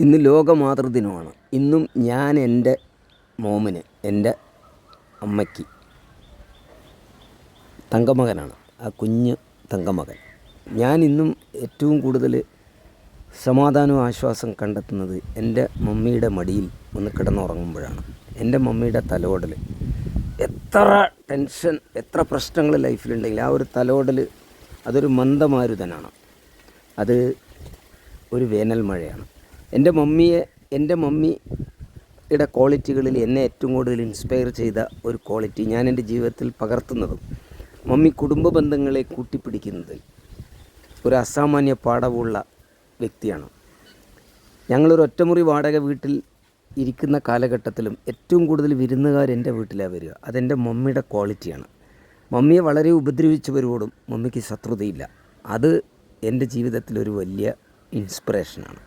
ഇന്ന് ലോക മാതൃദിനമാണ്. ഇന്നും ഞാൻ എൻ്റെ മോമിന്, എൻ്റെ അമ്മയ്ക്ക് തങ്കമകനാണ്. ആ കുഞ്ഞ് തങ്കമകൻ. ഞാൻ ഇന്നും ഏറ്റവും കൂടുതൽ സമാധാനവും ആശ്വാസം കണ്ടെത്തുന്നത് എൻ്റെ മമ്മിയുടെ മടിയിൽ ഒന്ന് കിടന്നുറങ്ങുമ്പോഴാണ്. എൻ്റെ മമ്മിയുടെ തലോടൽ, എത്ര ടെൻഷൻ, എത്ര പ്രശ്നങ്ങൾ ലൈഫിലുണ്ടെങ്കിൽ ആ ഒരു തലോടൽ അതൊരു മന്ദമാരുതനാണ്. അത് ഒരു വേനൽ മഴയാണ്. എൻ്റെ മമ്മിയുടെ ക്വാളിറ്റികളിൽ എന്നെ ഏറ്റവും കൂടുതൽ ഇൻസ്പയർ ചെയ്ത ഒരു ക്വാളിറ്റി ഞാൻ എൻ്റെ ജീവിതത്തിൽ പകർത്തുന്നതും, മമ്മി കുടുംബ ബന്ധങ്ങളെ കൂട്ടിപ്പിടിക്കുന്നതിൽ ഒരു അസാമാന്യ പാഠവുള്ള വ്യക്തിയാണ്. ഞങ്ങളൊരു ഒറ്റമുറി വാടക വീട്ടിൽ ഇരിക്കുന്ന കാലഘട്ടത്തിലും ഏറ്റവും കൂടുതൽ വിരുന്നുകാർ എൻ്റെ വീട്ടിലാണ് വരിക. അതെൻ്റെ മമ്മിയുടെ ക്വാളിറ്റിയാണ്. മമ്മിയെ വളരെ ഉപദ്രവിച്ചവരോടും മമ്മിക്ക് ശത്രുതയില്ല. അത് എൻ്റെ ജീവിതത്തിലൊരു വലിയ ഇൻസ്പിറേഷനാണ്.